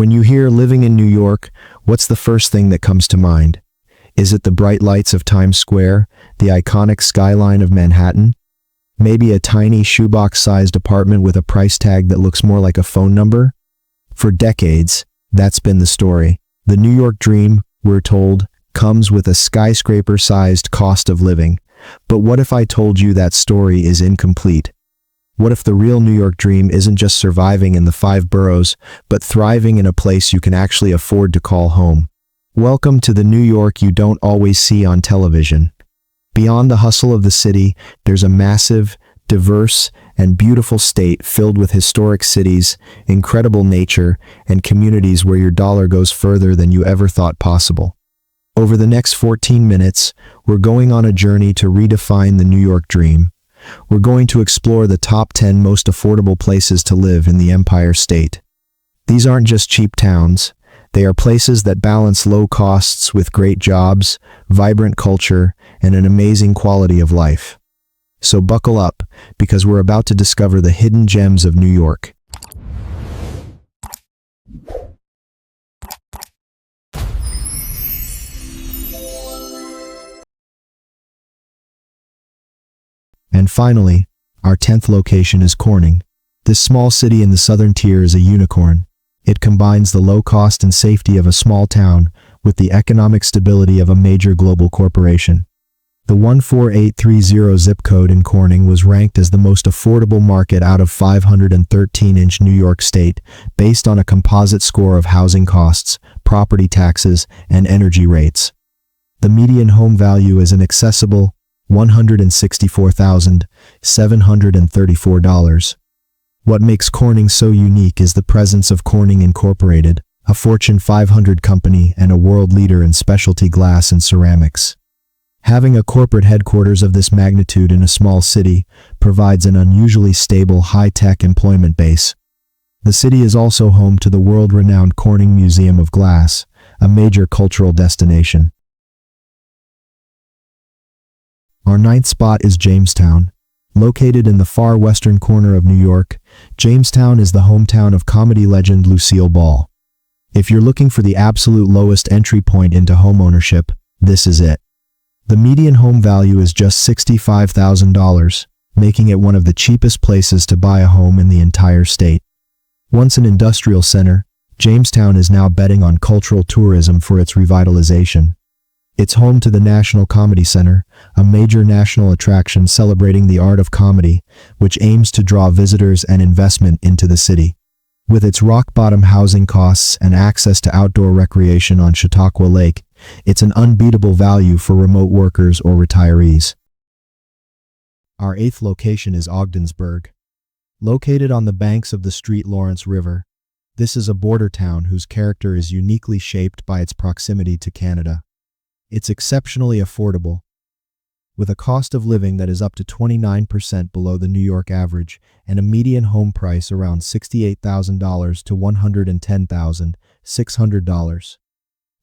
When you hear living in New York, what's the first thing that comes to mind? Is it the bright lights of Times Square, the iconic skyline of Manhattan? Maybe a tiny shoebox-sized apartment with a price tag that looks more like a phone number? For decades, that's been the story. The New York dream, we're told, comes with a skyscraper-sized cost of living. But what if I told you that story is incomplete? What if the real New York dream isn't just surviving in the 5 boroughs, but thriving in a place you can actually afford to call home? Welcome to the New York you don't always see on television. Beyond the hustle of the city, there's a massive, diverse, and beautiful state filled with historic cities, incredible nature, and communities where your dollar goes further than you ever thought possible. Over the next 14 minutes, we're going on a journey to redefine the New York dream. We're going to explore the top 10 most affordable places to live in the Empire State. These aren't just cheap towns. They are places that balance low costs with great jobs, vibrant culture, and an amazing quality of life. So buckle up, because we're about to discover the hidden gems of New York. And finally, our 10th location is Corning. This small city in the southern tier is a unicorn. It combines the low cost and safety of a small town with the economic stability of a major global corporation. The 14830 zip code in Corning was ranked as the most affordable market out of 513-inch New York State, based on a composite score of housing costs, property taxes, and energy rates. The median home value is an accessible $164,734. What makes Corning so unique is the presence of Corning Incorporated, a Fortune 500 company and a world leader in specialty glass and ceramics. Having a corporate headquarters of this magnitude in a small city provides an unusually stable, high-tech employment base. The city is also home to the world-renowned Corning Museum of Glass, a major cultural destination. Our 9th spot is Jamestown. Located in the far western corner of New York, Jamestown is the hometown of comedy legend Lucille Ball. If you're looking for the absolute lowest entry point into homeownership, this is it. The median home value is just $65,000, making it one of the cheapest places to buy a home in the entire state. Once an industrial center, Jamestown is now betting on cultural tourism for its revitalization. It's home to the National Comedy Center, a major national attraction celebrating the art of comedy, which aims to draw visitors and investment into the city. With its rock-bottom housing costs and access to outdoor recreation on Chautauqua Lake, it's an unbeatable value for remote workers or retirees. Our 8th location is Ogdensburg. Located on the banks of the St. Lawrence River, this is a border town whose character is uniquely shaped by its proximity to Canada. It's exceptionally affordable, with a cost of living that is up to 29% below the New York average and a median home price around $68,000 to $110,600.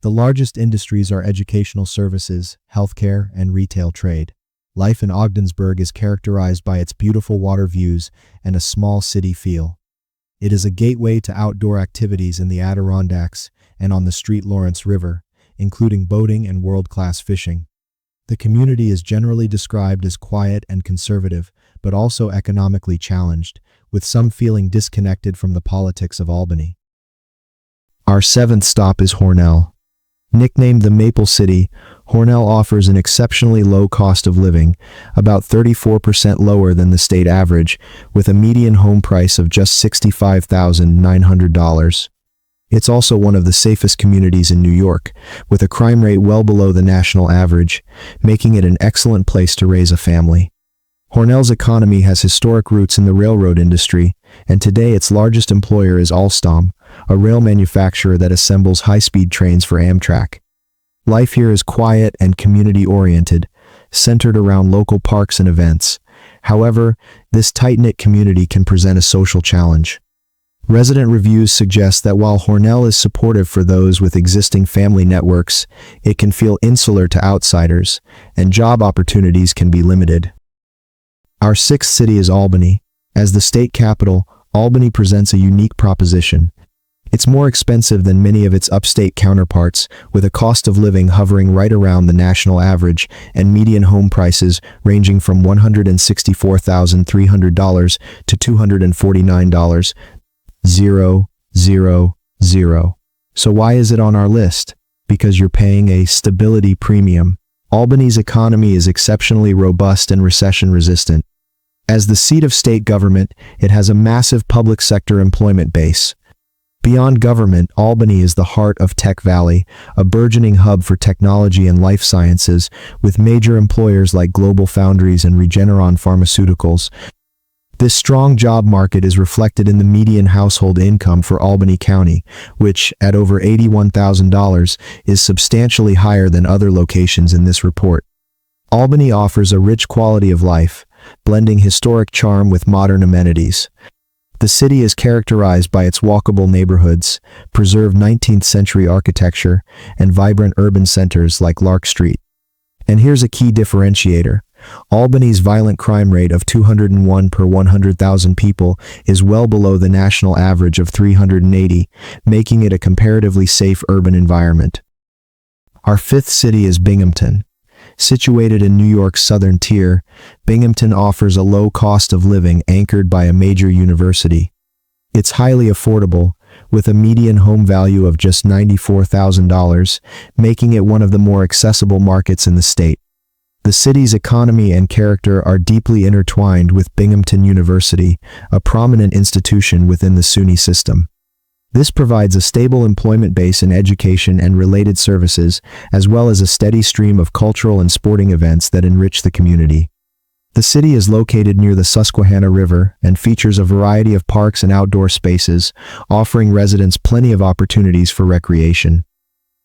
The largest industries are educational services, healthcare, and retail trade. Life in Ogdensburg is characterized by its beautiful water views and a small city feel. It is a gateway to outdoor activities in the Adirondacks and on the St. Lawrence River, including boating and world-class fishing. The community is generally described as quiet and conservative, but also economically challenged, with some feeling disconnected from the politics of Albany. Our 7th stop is Hornell. Nicknamed the Maple City, Hornell offers an exceptionally low cost of living, about 34% lower than the state average, with a median home price of just $65,900. It's also one of the safest communities in New York, with a crime rate well below the national average, making it an excellent place to raise a family. Hornell's economy has historic roots in the railroad industry, and today its largest employer is Alstom, a rail manufacturer that assembles high-speed trains for Amtrak. Life here is quiet and community-oriented, centered around local parks and events. However, this tight-knit community can present a social challenge. Resident reviews suggest that while Hornell is supportive for those with existing family networks, it can feel insular to outsiders, and job opportunities can be limited. Our 6th city is Albany. As the state capital, Albany presents a unique proposition. It's more expensive than many of its upstate counterparts, with a cost of living hovering right around the national average and median home prices ranging from $164,300 to $249,000. So why is it on our list? Because you're paying a stability premium. Albany's economy is exceptionally robust and recession-resistant. As the seat of state government, it has a massive public sector employment base. Beyond government, Albany is the heart of Tech Valley, a burgeoning hub for technology and life sciences, with major employers like Global Foundries and Regeneron Pharmaceuticals. This strong job market is reflected in the median household income for Albany County, which, at over $81,000, is substantially higher than other locations in this report. Albany offers a rich quality of life, blending historic charm with modern amenities. The city is characterized by its walkable neighborhoods, preserved 19th-century architecture, and vibrant urban centers like Lark Street. And here's a key differentiator. Albany's violent crime rate of 201 per 100,000 people is well below the national average of 380, making it a comparatively safe urban environment. Our fifth city is Binghamton. Situated in New York's southern tier, Binghamton offers a low cost of living anchored by a major university. It's highly affordable, with a median home value of just $94,000, making it one of the more accessible markets in the state. The city's economy and character are deeply intertwined with Binghamton University, a prominent institution within the SUNY system. This provides a stable employment base in education and related services, as well as a steady stream of cultural and sporting events that enrich the community. The city is located near the Susquehanna River and features a variety of parks and outdoor spaces, offering residents plenty of opportunities for recreation.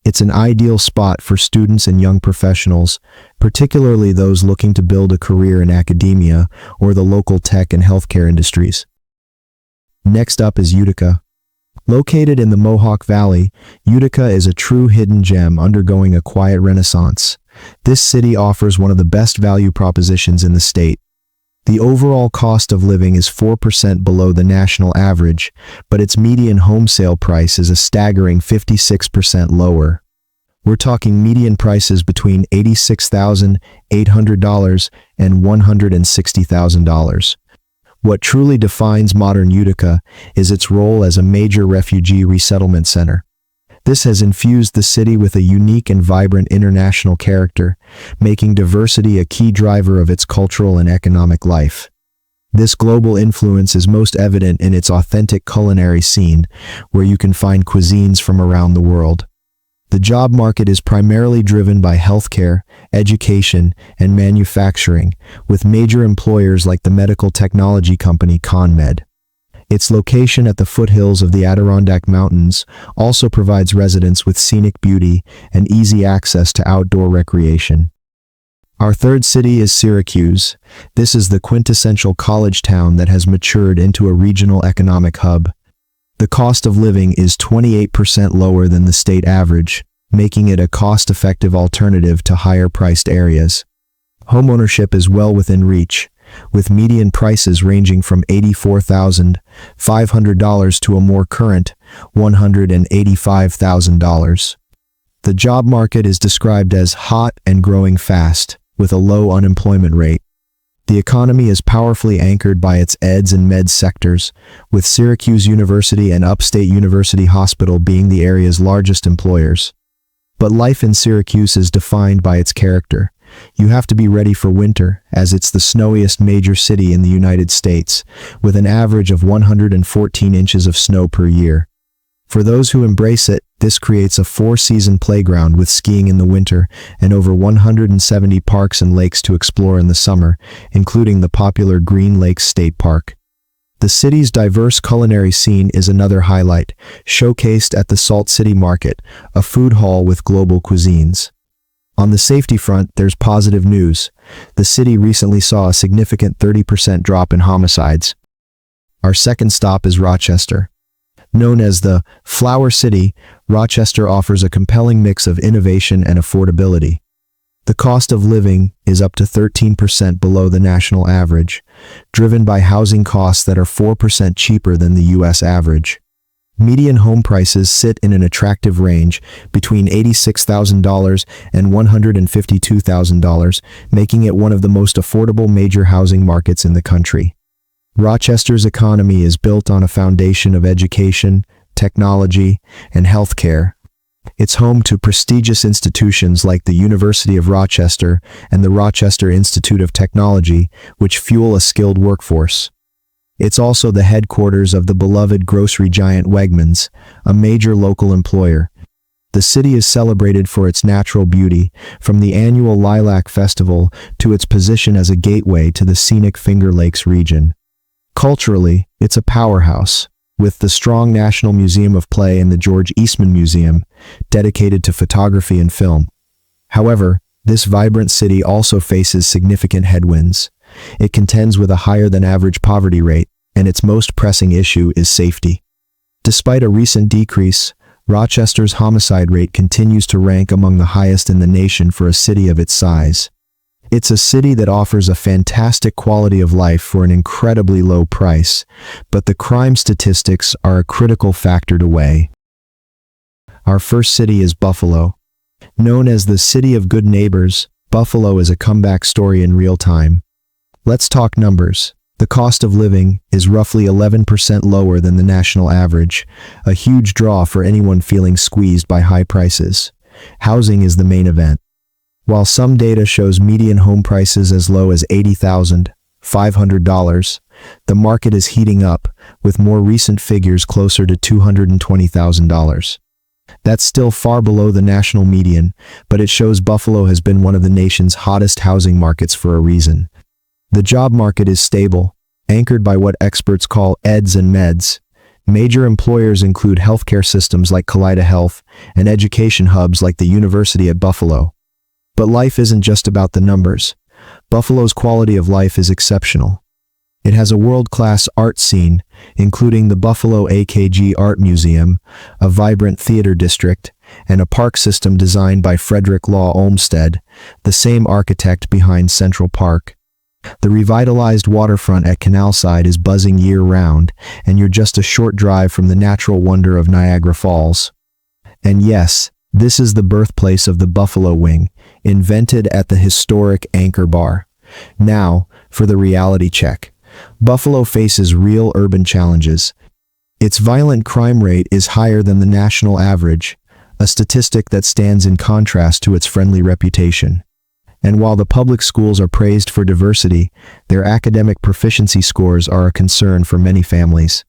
It's an ideal spot for students and young professionals, particularly those looking to build a career in academia or the local tech and healthcare industries. Next up is Utica. Located in the Mohawk Valley, Utica is a true hidden gem undergoing a quiet renaissance. This city offers one of the best value propositions in the state. The overall cost of living is 4% below the national average, but its median home sale price is a staggering 56% lower. We're talking median prices between $86,800 and $160,000. What truly defines modern Utica is its role as a major refugee resettlement center. This has infused the city with a unique and vibrant international character, making diversity a key driver of its cultural and economic life. This global influence is most evident in its authentic culinary scene, where you can find cuisines from around the world. The job market is primarily driven by healthcare, education, and manufacturing, with major employers like the medical technology company ConMed. Its location at the foothills of the Adirondack Mountains also provides residents with scenic beauty and easy access to outdoor recreation. Our third city is Syracuse. This is the quintessential college town that has matured into a regional economic hub. The cost of living is 28% lower than the state average, making it a cost-effective alternative to higher-priced areas. Homeownership is well within reach, with median prices ranging from $84,500 to a more current $185,000. The job market is described as hot and growing fast, with a low unemployment rate. The economy is powerfully anchored by its eds and meds sectors, with Syracuse University and Upstate University Hospital being the area's largest employers. But life in Syracuse is defined by its character. You have to be ready for winter, as it's the snowiest major city in the United States, with an average of 114 inches of snow per year. For those who embrace it, this creates a four-season playground with skiing in the winter and over 170 parks and lakes to explore in the summer, including the popular Green Lakes State Park. The city's diverse culinary scene is another highlight, showcased at the Salt City Market, a food hall with global cuisines. On the safety front, there's positive news. The city recently saw a significant 30% drop in homicides. Our second stop is Rochester. Known as the Flower City, Rochester offers a compelling mix of innovation and affordability. The cost of living is up to 13% below the national average, driven by housing costs that are 4% cheaper than the U.S. average. Median home prices sit in an attractive range between $86,000 and $152,000, making it one of the most affordable major housing markets in the country. Rochester's economy is built on a foundation of education, technology, and healthcare. It's home to prestigious institutions like the University of Rochester and the Rochester Institute of Technology, which fuel a skilled workforce. It's also the headquarters of the beloved grocery giant Wegmans, a major local employer. The city is celebrated for its natural beauty, from the annual Lilac Festival to its position as a gateway to the scenic Finger Lakes region. Culturally, it's a powerhouse, with the strong National Museum of Play and the George Eastman Museum, dedicated to photography and film. However, this vibrant city also faces significant headwinds. It contends with a higher-than-average poverty rate, and its most pressing issue is safety. Despite a recent decrease, Rochester's homicide rate continues to rank among the highest in the nation for a city of its size. It's a city that offers a fantastic quality of life for an incredibly low price, but the crime statistics are a critical factor to weigh. Our first city is Buffalo. Known as the City of Good Neighbors, Buffalo is a comeback story in real time. Let's talk numbers. The cost of living is roughly 11% lower than the national average, a huge draw for anyone feeling squeezed by high prices. Housing is the main event. While some data shows median home prices as low as $80,500, the market is heating up, with more recent figures closer to $220,000. That's still far below the national median, but it shows Buffalo has been one of the nation's hottest housing markets for a reason. The job market is stable, anchored by what experts call eds and meds. Major employers include healthcare systems like Kaleida Health and education hubs like the University at Buffalo. But life isn't just about the numbers. Buffalo's quality of life is exceptional. It has a world-class art scene, including the Buffalo AKG Art Museum, a vibrant theater district, and a park system designed by Frederick Law Olmsted, the same architect behind Central Park. The revitalized waterfront at Canalside is buzzing year-round, and you're just a short drive from the natural wonder of Niagara Falls. And yes, this is the birthplace of the Buffalo Wing, invented at the historic Anchor Bar. Now, for the reality check. Buffalo faces real urban challenges. Its violent crime rate is higher than the national average, a statistic that stands in contrast to its friendly reputation. And while the public schools are praised for diversity, their academic proficiency scores are a concern for many families.